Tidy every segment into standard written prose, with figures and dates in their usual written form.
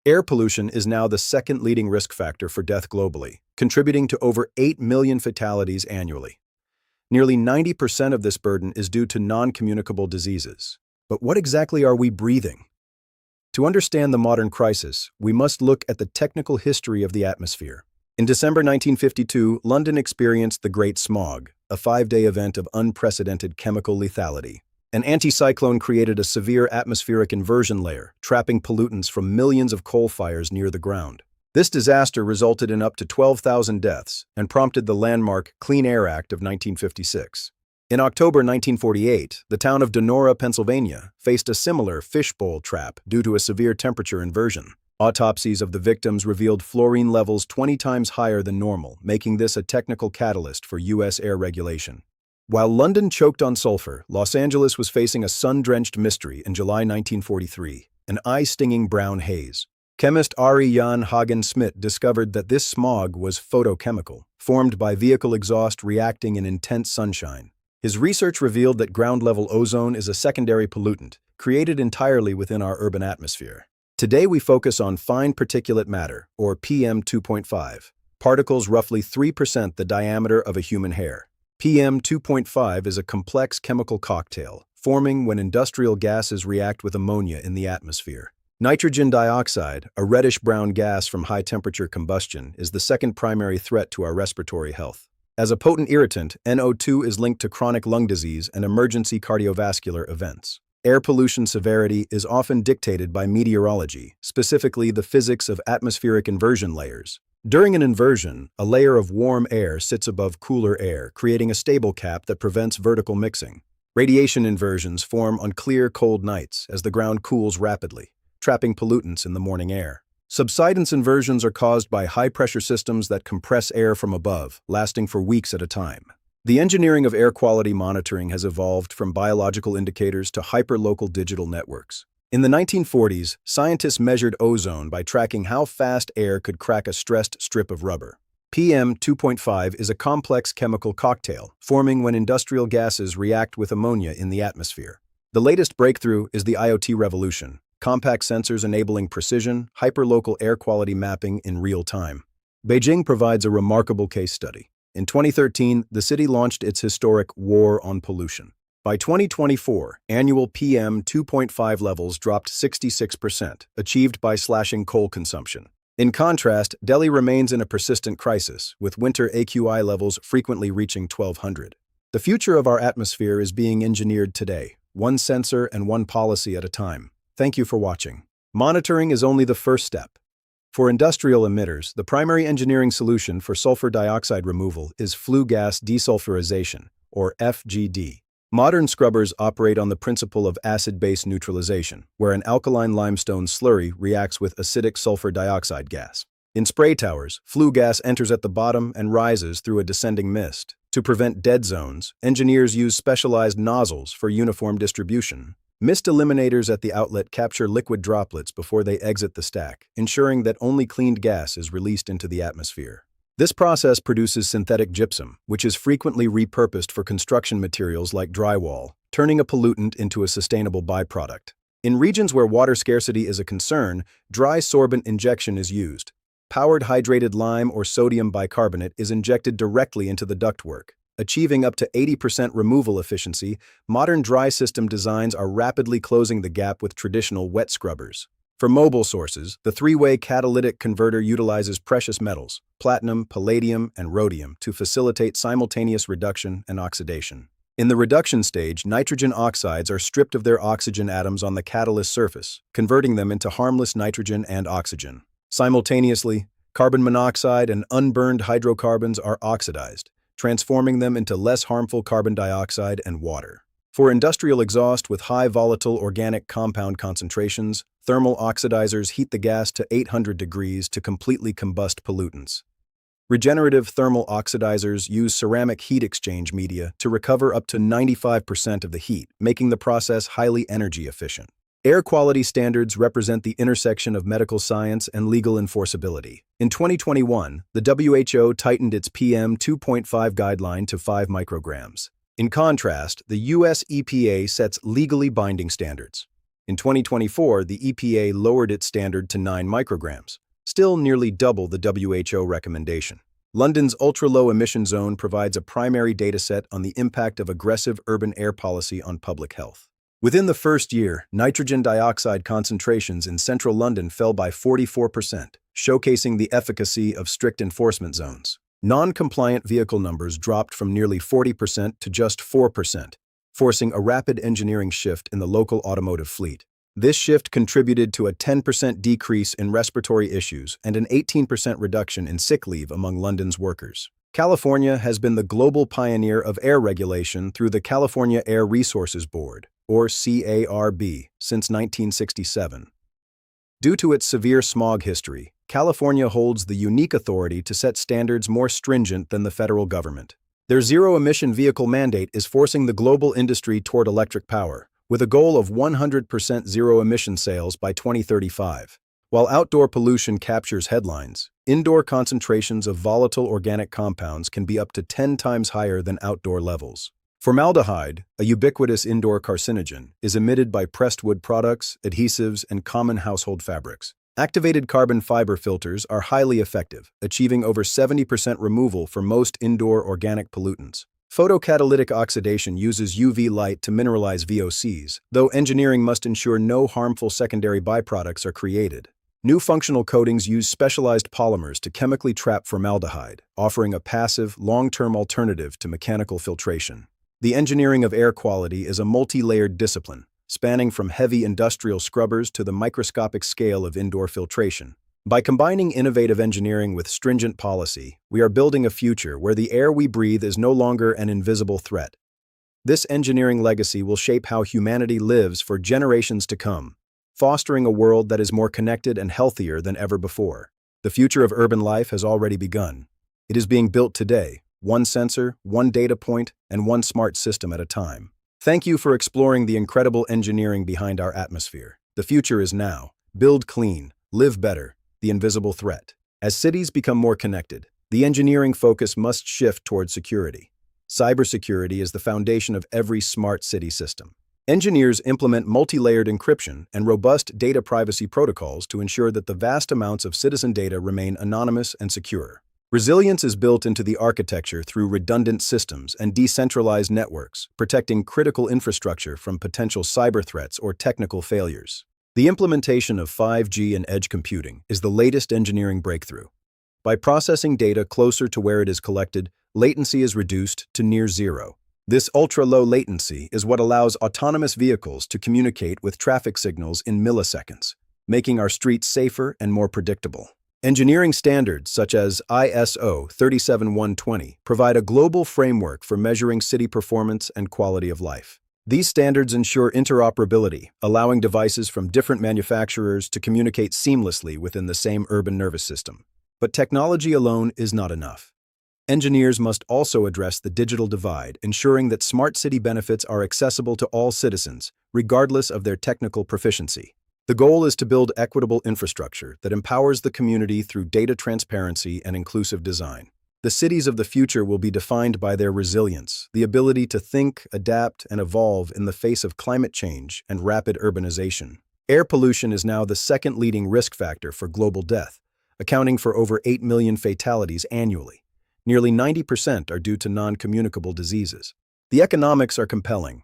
Air pollution is now the second leading risk factor for death globally, contributing to over 8 million fatalities annually. Nearly 90% of this burden is due to non-communicable diseases. But what exactly are we breathing? To understand the modern crisis, we must look at the technical history of the atmosphere. In December 1952, London experienced the Great Smog, a 5-day event of unprecedented chemical lethality. An anticyclone created a severe atmospheric inversion layer, trapping pollutants from millions of coal fires near the ground. This disaster resulted in up to 12,000 deaths and prompted the landmark Clean Air Act of 1956. In October 1948, the town of Donora, Pennsylvania, faced a similar fishbowl trap due to a severe temperature inversion. Autopsies of the victims revealed fluorine levels 20 times higher than normal, making this a technical catalyst for U.S. air regulation. While London choked on sulfur, Los Angeles was facing a sun-drenched mystery in July 1943, an eye-stinging brown haze. Chemist Ari Jan Hagen-Smit discovered that this smog was photochemical, formed by vehicle exhaust reacting in intense sunshine. His research revealed that ground-level ozone is a secondary pollutant, created entirely within our urban atmosphere. Today we focus on fine particulate matter, or PM 2.5, particles roughly 3% the diameter of a human hair. PM 2.5 is a complex chemical cocktail, forming when industrial gases react with ammonia in the atmosphere. Nitrogen dioxide, a reddish-brown gas from high-temperature combustion, is the second primary threat to our respiratory health. As a potent irritant, NO2 is linked to chronic lung disease and emergency cardiovascular events. Air pollution severity is often dictated by meteorology, specifically the physics of atmospheric inversion layers. During an inversion, a layer of warm air sits above cooler air, creating a stable cap that prevents vertical mixing. Radiation inversions form on clear, cold nights as the ground cools rapidly, trapping pollutants in the morning air. Subsidence inversions are caused by high-pressure systems that compress air from above, lasting for weeks at a time. The engineering of air quality monitoring has evolved from biological indicators to hyperlocal digital networks. In the 1940s, scientists measured ozone by tracking how fast air could crack a stressed strip of rubber. PM 2.5 is a complex chemical cocktail, forming when industrial gases react with ammonia in the atmosphere. The latest breakthrough is the IoT revolution, compact sensors enabling precision, hyperlocal air quality mapping in real time. Beijing provides a remarkable case study. In 2013, the city launched its historic War on Pollution. By 2024, annual PM 2.5 levels dropped 66%, achieved by slashing coal consumption. In contrast, Delhi remains in a persistent crisis, with winter AQI levels frequently reaching 1,200. The future of our atmosphere is being engineered today, one sensor and one policy at a time. Thank you for watching. Monitoring is only the first step. For industrial emitters, the primary engineering solution for sulfur dioxide removal is flue gas desulfurization, or FGD. Modern scrubbers operate on the principle of acid-base neutralization, where an alkaline limestone slurry reacts with acidic sulfur dioxide gas. In spray towers, flue gas enters at the bottom and rises through a descending mist. To prevent dead zones, engineers use specialized nozzles for uniform distribution. Mist eliminators at the outlet capture liquid droplets before they exit the stack, ensuring that only cleaned gas is released into the atmosphere. This process produces synthetic gypsum, which is frequently repurposed for construction materials like drywall, turning a pollutant into a sustainable byproduct. In regions where water scarcity is a concern, dry sorbent injection is used. Powered hydrated lime or sodium bicarbonate is injected directly into the ductwork. Achieving up to 80% removal efficiency, modern dry system designs are rapidly closing the gap with traditional wet scrubbers. For mobile sources, the three-way catalytic converter utilizes precious metals, platinum, palladium, and rhodium, to facilitate simultaneous reduction and oxidation. In the reduction stage, nitrogen oxides are stripped of their oxygen atoms on the catalyst surface, converting them into harmless nitrogen and oxygen. Simultaneously, carbon monoxide and unburned hydrocarbons are oxidized, transforming them into less harmful carbon dioxide and water. For industrial exhaust with high volatile organic compound concentrations, thermal oxidizers heat the gas to 800 degrees to completely combust pollutants. Regenerative thermal oxidizers use ceramic heat exchange media to recover up to 95% of the heat, making the process highly energy efficient. Air quality standards represent the intersection of medical science and legal enforceability. In 2021, the WHO tightened its PM 2.5 guideline to 5 micrograms. In contrast, the US EPA sets legally binding standards. In 2024, the EPA lowered its standard to 9 micrograms, still nearly double the WHO recommendation. London's ultra-low emission zone provides a primary dataset on the impact of aggressive urban air policy on public health. Within the first year, nitrogen dioxide concentrations in central London fell by 44%, showcasing the efficacy of strict enforcement zones. Non-compliant vehicle numbers dropped from nearly 40% to just 4%, forcing a rapid engineering shift in the local automotive fleet. This shift contributed to a 10% decrease in respiratory issues and an 18% reduction in sick leave among London's workers. California has been the global pioneer of air regulation through the California Air Resources Board, or CARB, since 1967. Due to its severe smog history, California holds the unique authority to set standards more stringent than the federal government. Their zero-emission vehicle mandate is forcing the global industry toward electric power, with a goal of 100% zero-emission sales by 2035. While outdoor pollution captures headlines, indoor concentrations of volatile organic compounds can be up to 10 times higher than outdoor levels. Formaldehyde, a ubiquitous indoor carcinogen, is emitted by pressed wood products, adhesives, and common household fabrics. Activated carbon fiber filters are highly effective, achieving over 70% removal for most indoor organic pollutants. Photocatalytic oxidation uses UV light to mineralize VOCs, though engineering must ensure no harmful secondary byproducts are created. New functional coatings use specialized polymers to chemically trap formaldehyde, offering a passive, long-term alternative to mechanical filtration. The engineering of air quality is a multi-layered discipline, spanning from heavy industrial scrubbers to the microscopic scale of indoor filtration. By combining innovative engineering with stringent policy, we are building a future where the air we breathe is no longer an invisible threat. This engineering legacy will shape how humanity lives for generations to come, fostering a world that is more connected and healthier than ever before. The future of urban life has already begun. It is being built today, one sensor, one data point, and one smart system at a time. Thank you for exploring the incredible engineering behind our atmosphere. The future is now. Build clean, live better. The invisible threat. As cities become more connected, the engineering focus must shift toward security. Cybersecurity is the foundation of every smart city system. Engineers implement multi-layered encryption and robust data privacy protocols to ensure that the vast amounts of citizen data remain anonymous and secure. Resilience is built into the architecture through redundant systems and decentralized networks, protecting critical infrastructure from potential cyber threats or technical failures. The implementation of 5G and edge computing is the latest engineering breakthrough. By processing data closer to where it is collected, latency is reduced to near zero. This ultra-low latency is what allows autonomous vehicles to communicate with traffic signals in milliseconds, making our streets safer and more predictable. Engineering standards such as ISO 37120 provide a global framework for measuring city performance and quality of life. These standards ensure interoperability, allowing devices from different manufacturers to communicate seamlessly within the same urban nervous system. But technology alone is not enough. Engineers must also address the digital divide, ensuring that smart city benefits are accessible to all citizens, regardless of their technical proficiency. The goal is to build equitable infrastructure that empowers the community through data transparency and inclusive design. The cities of the future will be defined by their resilience, the ability to think, adapt, and evolve in the face of climate change and rapid urbanization. Air pollution is now the second leading risk factor for global death, accounting for over 8 million fatalities annually. Nearly 90% are due to non-communicable diseases. The economics are compelling.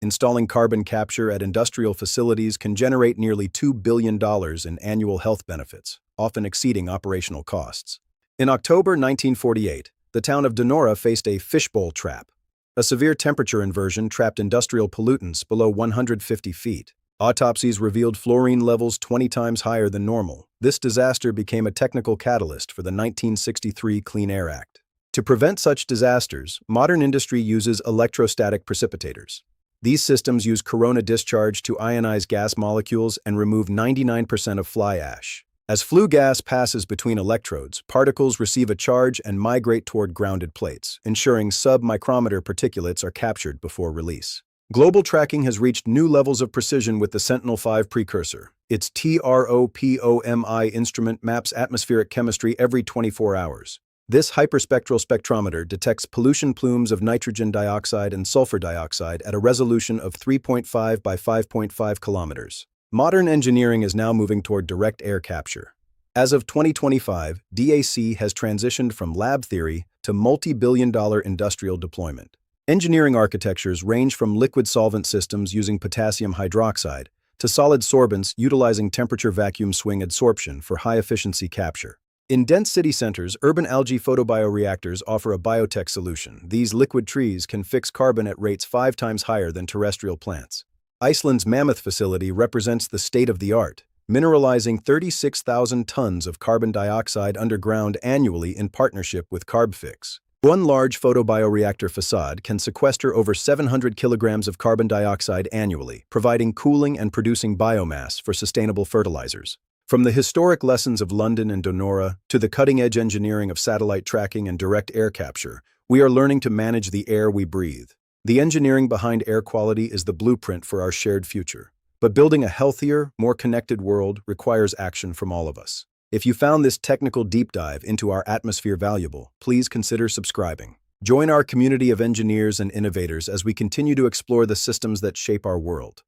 Installing carbon capture at industrial facilities can generate nearly $2 billion in annual health benefits, often exceeding operational costs. In October 1948, the town of Donora faced a fishbowl trap. A severe temperature inversion trapped industrial pollutants below 150 feet. Autopsies revealed fluorine levels 20 times higher than normal. This disaster became a technical catalyst for the 1963 Clean Air Act. To prevent such disasters, modern industry uses electrostatic precipitators. These systems use corona discharge to ionize gas molecules and remove 99% of fly ash. As flue gas passes between electrodes, particles receive a charge and migrate toward grounded plates, ensuring sub-micrometer particulates are captured before release. Global tracking has reached new levels of precision with the Sentinel-5 precursor. Its TROPOMI instrument maps atmospheric chemistry every 24 hours. This hyperspectral spectrometer detects pollution plumes of nitrogen dioxide and sulfur dioxide at a resolution of 3.5 by 5.5 kilometers. Modern engineering is now moving toward direct air capture. As of 2025, DAC has transitioned from lab theory to multi-billion-dollar industrial deployment. Engineering architectures range from liquid solvent systems using potassium hydroxide to solid sorbents utilizing temperature vacuum swing adsorption for high-efficiency capture. In dense city centers, urban algae photobioreactors offer a biotech solution. These liquid trees can fix carbon at rates 5 times higher than terrestrial plants. Iceland's Mammoth facility represents the state-of-the-art, mineralizing 36,000 tons of carbon dioxide underground annually in partnership with CarbFix. One large photobioreactor facade can sequester over 700 kilograms of carbon dioxide annually, providing cooling and producing biomass for sustainable fertilizers. From the historic lessons of London and Donora to the cutting-edge engineering of satellite tracking and direct air capture, we are learning to manage the air we breathe. The engineering behind air quality is the blueprint for our shared future. But building a healthier, more connected world requires action from all of us. If you found this technical deep dive into our atmosphere valuable, please consider subscribing. Join our community of engineers and innovators as we continue to explore the systems that shape our world.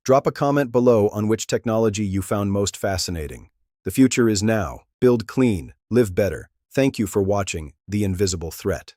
Drop a comment below on which technology you found most fascinating. The future is now. Build clean, live better. Thank you for watching The Invisible Threat.